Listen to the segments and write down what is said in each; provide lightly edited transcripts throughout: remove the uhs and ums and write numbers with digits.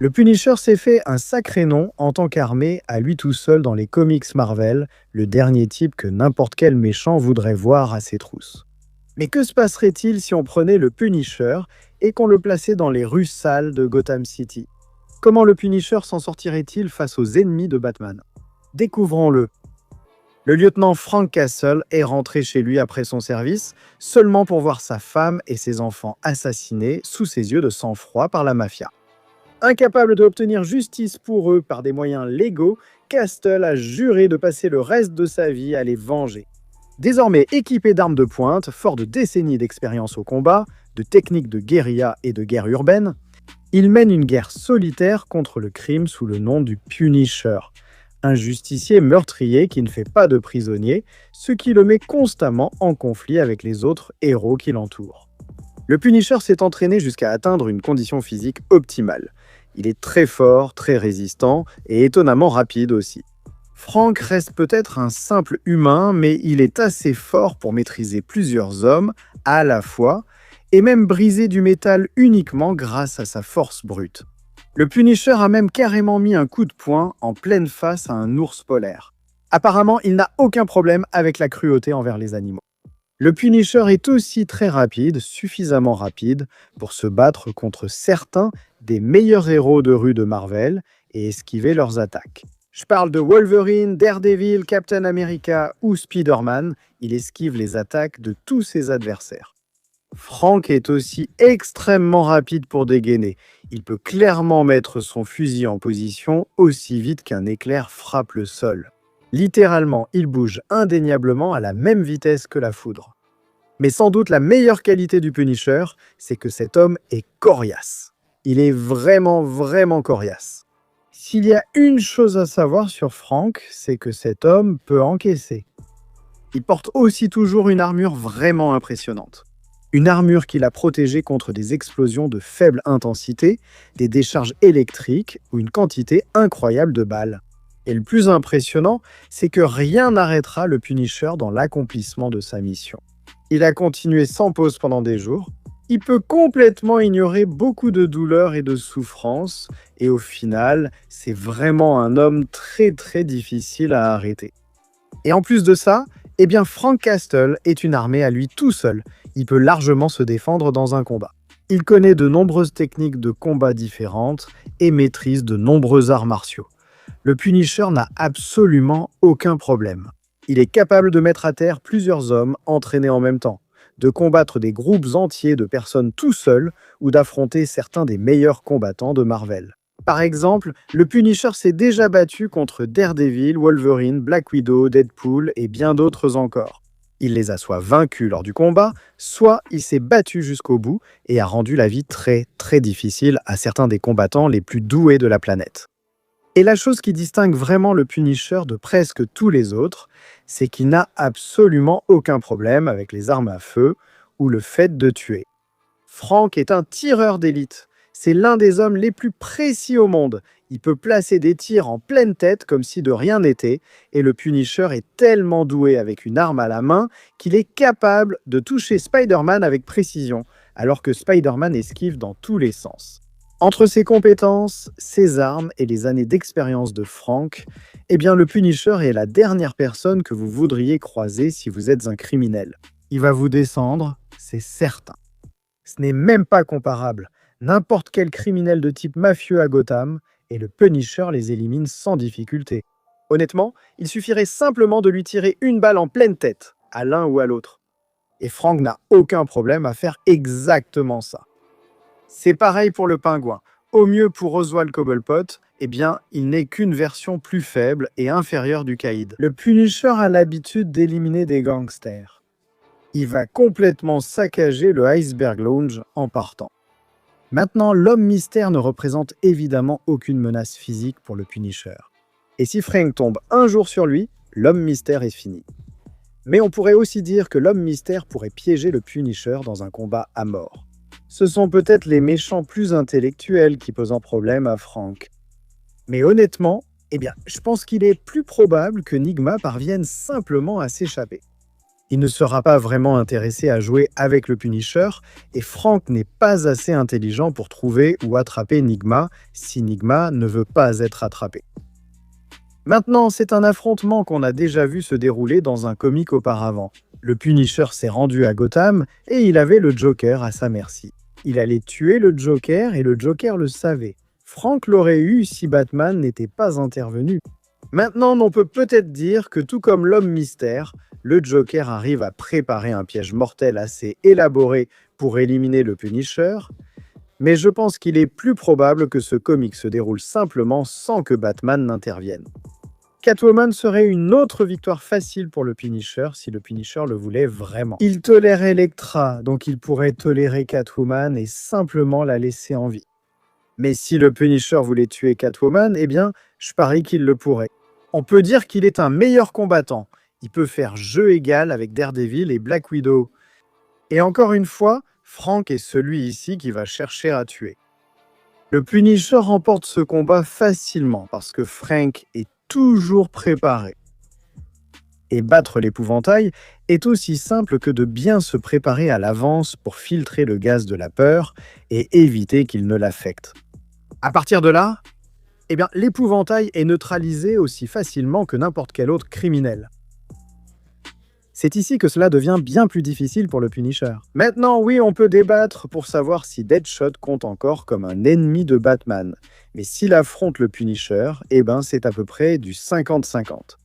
Le Punisher s'est fait un sacré nom en tant qu'armée à lui tout seul dans les comics Marvel, le dernier type que n'importe quel méchant voudrait voir à ses trousses. Mais que se passerait-il si on prenait le Punisher et qu'on le plaçait dans les rues sales de Gotham City? Comment le Punisher s'en sortirait-il face aux ennemis de Batman? Découvrons-le. Le lieutenant Frank Castle est rentré chez lui après son service, seulement pour voir sa femme et ses enfants assassinés sous ses yeux de sang-froid par la mafia. Incapable d'obtenir justice pour eux par des moyens légaux, Castle a juré de passer le reste de sa vie à les venger. Désormais équipé d'armes de pointe, fort de décennies d'expérience au combat, de techniques de guérilla et de guerre urbaine, il mène une guerre solitaire contre le crime sous le nom du Punisher, un justicier meurtrier qui ne fait pas de prisonniers, ce qui le met constamment en conflit avec les autres héros qui l'entourent. Le Punisher s'est entraîné jusqu'à atteindre une condition physique optimale. Il est très fort, très résistant et étonnamment rapide aussi. Frank reste peut-être un simple humain, mais il est assez fort pour maîtriser plusieurs hommes à la fois et même briser du métal uniquement grâce à sa force brute. Le Punisher a même carrément mis un coup de poing en pleine face à un ours polaire. Apparemment, il n'a aucun problème avec la cruauté envers les animaux. Le Punisher est aussi très rapide, suffisamment rapide pour se battre contre certains des meilleurs héros de rue de Marvel et esquiver leurs attaques. Je parle de Wolverine, Daredevil, Captain America ou Spider-Man, il esquive les attaques de tous ses adversaires. Frank est aussi extrêmement rapide pour dégainer. Il peut clairement mettre son fusil en position aussi vite qu'un éclair frappe le sol. Littéralement, il bouge indéniablement à la même vitesse que la foudre. Mais sans doute la meilleure qualité du Punisher, c'est que cet homme est coriace. Il est vraiment coriace. S'il y a une chose à savoir sur Frank, c'est que cet homme peut encaisser. Il porte aussi toujours une armure vraiment impressionnante. Une armure qui l'a protégé contre des explosions de faible intensité, des décharges électriques ou une quantité incroyable de balles. Et le plus impressionnant, c'est que rien n'arrêtera le Punisher dans l'accomplissement de sa mission. Il a continué sans pause pendant des jours. Il peut complètement ignorer beaucoup de douleurs et de souffrances. Et au final, c'est vraiment un homme très difficile à arrêter. Et en plus de ça, eh bien Frank Castle est une armée à lui tout seul. Il peut largement se défendre dans un combat. Il connaît de nombreuses techniques de combat différentes et maîtrise de nombreux arts martiaux. Le Punisher n'a absolument aucun problème. Il est capable de mettre à terre plusieurs hommes entraînés en même temps, de combattre des groupes entiers de personnes tout seul ou d'affronter certains des meilleurs combattants de Marvel. Par exemple, le Punisher s'est déjà battu contre Daredevil, Wolverine, Black Widow, Deadpool et bien d'autres encore. Il les a soit vaincus lors du combat, soit il s'est battu jusqu'au bout et a rendu la vie très difficile à certains des combattants les plus doués de la planète. Et la chose qui distingue vraiment le Punisher de presque tous les autres, c'est qu'il n'a absolument aucun problème avec les armes à feu ou le fait de tuer. Frank est un tireur d'élite. C'est l'un des hommes les plus précis au monde. Il peut placer des tirs en pleine tête comme si de rien n'était, et le Punisher est tellement doué avec une arme à la main qu'il est capable de toucher Spider-Man avec précision, alors que Spider-Man esquive dans tous les sens. Entre ses compétences, ses armes et les années d'expérience de Frank, eh bien le Punisher est la dernière personne que vous voudriez croiser si vous êtes un criminel. Il va vous descendre, c'est certain. Ce n'est même pas comparable. N'importe quel criminel de type mafieux à Gotham, et le Punisher les élimine sans difficulté. Honnêtement, il suffirait simplement de lui tirer une balle en pleine tête, à l'un ou à l'autre. Et Frank n'a aucun problème à faire exactement ça. C'est pareil pour le Pingouin. Au mieux pour Oswald Cobblepot, eh bien, il n'est qu'une version plus faible et inférieure du Caïd. Le Punisher a l'habitude d'éliminer des gangsters. Il va complètement saccager le Iceberg Lounge en partant. Maintenant, l'homme mystère ne représente évidemment aucune menace physique pour le Punisher. Et si Frank tombe un jour sur lui, l'homme mystère est fini. Mais on pourrait aussi dire que l'homme mystère pourrait piéger le Punisher dans un combat à mort. Ce sont peut-être les méchants plus intellectuels qui posent un problème à Frank. Mais honnêtement, je pense qu'il est plus probable que Nigma parvienne simplement à s'échapper. Il ne sera pas vraiment intéressé à jouer avec le Punisher, et Frank n'est pas assez intelligent pour trouver ou attraper Nigma si Nigma ne veut pas être attrapé. Maintenant, c'est un affrontement qu'on a déjà vu se dérouler dans un comic auparavant. Le Punisher s'est rendu à Gotham et il avait le Joker à sa merci. Il allait tuer le Joker et le Joker le savait. Frank l'aurait eu si Batman n'était pas intervenu. Maintenant, on peut peut-être dire que tout comme l'homme mystère, le Joker arrive à préparer un piège mortel assez élaboré pour éliminer le Punisher, mais je pense qu'il est plus probable que ce comic se déroule simplement sans que Batman n'intervienne. Catwoman serait une autre victoire facile pour le Punisher si le Punisher le voulait vraiment. Il tolère Elektra, donc il pourrait tolérer Catwoman et simplement la laisser en vie. Mais si le Punisher voulait tuer Catwoman, eh bien, je parie qu'il le pourrait. On peut dire qu'il est un meilleur combattant. Il peut faire jeu égal avec Daredevil et Black Widow. Et encore une fois, Frank est celui ici qui va chercher à tuer. Le Punisher remporte ce combat facilement parce que Frank est toujours préparé. Et battre l'épouvantail est aussi simple que de bien se préparer à l'avance pour filtrer le gaz de la peur et éviter qu'il ne l'affecte. À partir de là, l'épouvantail est neutralisé aussi facilement que n'importe quel autre criminel. C'est ici que cela devient bien plus difficile pour le Punisher. Maintenant, oui, on peut débattre pour savoir si Deadshot compte encore comme un ennemi de Batman. Mais s'il affronte le Punisher, c'est à peu près du 50-50.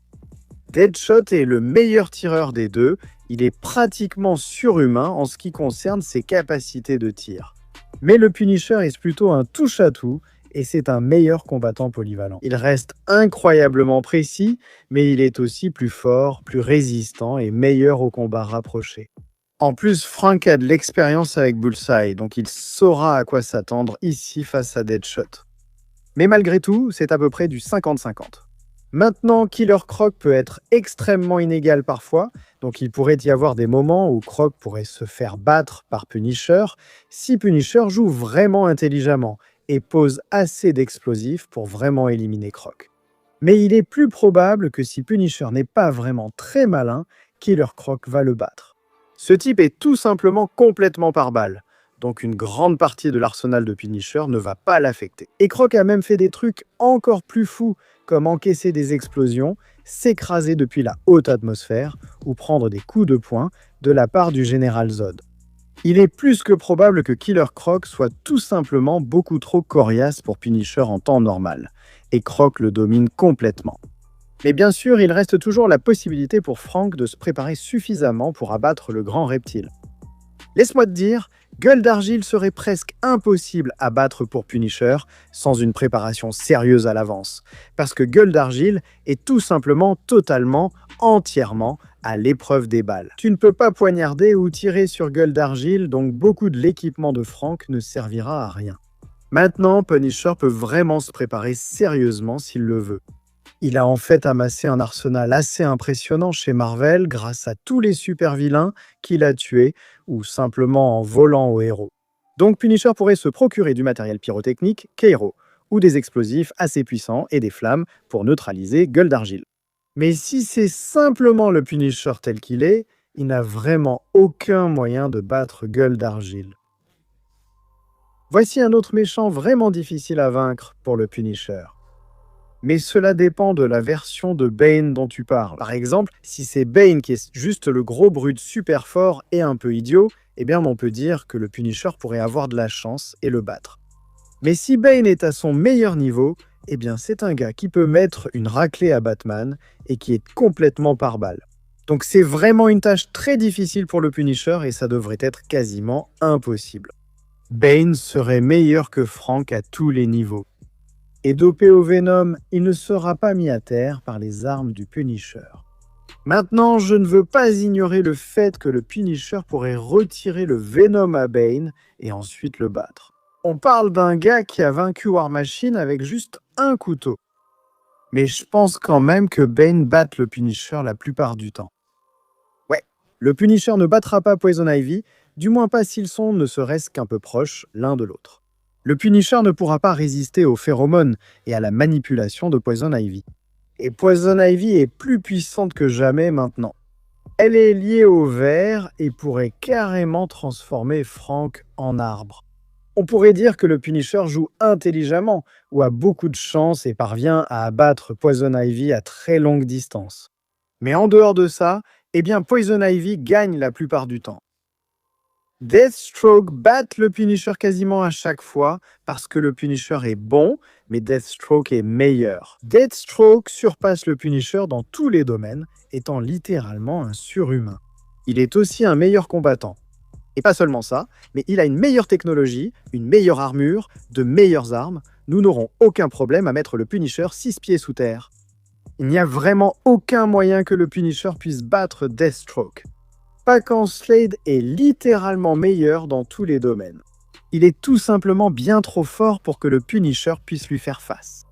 Deadshot est le meilleur tireur des deux, il est pratiquement surhumain en ce qui concerne ses capacités de tir. Mais le Punisher est plutôt un touche-à-tout, et c'est un meilleur combattant polyvalent. Il reste incroyablement précis, mais il est aussi plus fort, plus résistant et meilleur au combat rapproché. En plus, Frank a de l'expérience avec Bullseye, donc il saura à quoi s'attendre ici face à Deadshot. Mais malgré tout, c'est à peu près du 50-50. Maintenant, Killer Croc peut être extrêmement inégal parfois, donc il pourrait y avoir des moments où Croc pourrait se faire battre par Punisher si Punisher joue vraiment intelligemment et pose assez d'explosifs pour vraiment éliminer Croc. Mais il est plus probable que si Punisher n'est pas vraiment très malin, Killer Croc va le battre. Ce type est tout simplement complètement par balle, donc une grande partie de l'arsenal de Punisher ne va pas l'affecter. Et Croc a même fait des trucs encore plus fous, comme encaisser des explosions, s'écraser depuis la haute atmosphère ou prendre des coups de poing de la part du général Zod. Il est plus que probable que Killer Croc soit tout simplement beaucoup trop coriace pour Punisher en temps normal, et Croc le domine complètement. Mais bien sûr, il reste toujours la possibilité pour Frank de se préparer suffisamment pour abattre le grand reptile. Laisse-moi te dire, Gueule d'Argile serait presque impossible à battre pour Punisher sans une préparation sérieuse à l'avance, parce que Gueule d'Argile est tout simplement, totalement, entièrement à l'épreuve des balles. Tu ne peux pas poignarder ou tirer sur Gueule d'Argile, donc beaucoup de l'équipement de Frank ne servira à rien. Maintenant, Punisher peut vraiment se préparer sérieusement s'il le veut. Il a en fait amassé un arsenal assez impressionnant chez Marvel grâce à tous les super-vilains qu'il a tués ou simplement en volant aux héros. Donc Punisher pourrait se procurer du matériel pyrotechnique, K.O., ou des explosifs assez puissants et des flammes pour neutraliser Gueule d'Argile. Mais si c'est simplement le Punisher tel qu'il est, il n'a vraiment aucun moyen de battre Gueule d'Argile. Voici un autre méchant vraiment difficile à vaincre pour le Punisher. Mais cela dépend de la version de Bane dont tu parles. Par exemple, si c'est Bane qui est juste le gros brute super fort et un peu idiot, on peut dire que le Punisher pourrait avoir de la chance et le battre. Mais si Bane est à son meilleur niveau, c'est un gars qui peut mettre une raclée à Batman et qui est complètement par balle. Donc c'est vraiment une tâche très difficile pour le Punisher et ça devrait être quasiment impossible. Bane serait meilleur que Frank à tous les niveaux. Et dopé au Venom, il ne sera pas mis à terre par les armes du Punisher. Maintenant, je ne veux pas ignorer le fait que le Punisher pourrait retirer le Venom à Bane et ensuite le battre. On parle d'un gars qui a vaincu War Machine avec juste un couteau. Mais je pense quand même que Bane batte le Punisher la plupart du temps. Ouais, le Punisher ne battra pas Poison Ivy, du moins pas s'ils sont ne serait-ce qu'un peu proches l'un de l'autre. Le Punisher ne pourra pas résister aux phéromones et à la manipulation de Poison Ivy. Et Poison Ivy est plus puissante que jamais maintenant. Elle est liée au ver et pourrait carrément transformer Frank en arbre. On pourrait dire que le Punisher joue intelligemment ou a beaucoup de chance et parvient à abattre Poison Ivy à très longue distance. Mais en dehors de ça, eh bien Poison Ivy gagne la plupart du temps. Deathstroke bat le Punisher quasiment à chaque fois parce que le Punisher est bon, mais Deathstroke est meilleur. Deathstroke surpasse le Punisher dans tous les domaines, étant littéralement un surhumain. Il est aussi un meilleur combattant. Et pas seulement ça, mais il a une meilleure technologie, une meilleure armure, de meilleures armes. Nous n'aurons aucun problème à mettre le Punisher 6 pieds sous terre. Il n'y a vraiment aucun moyen que le Punisher puisse battre Deathstroke. Pac-Man Slade est littéralement meilleur dans tous les domaines. Il est tout simplement bien trop fort pour que le Punisher puisse lui faire face.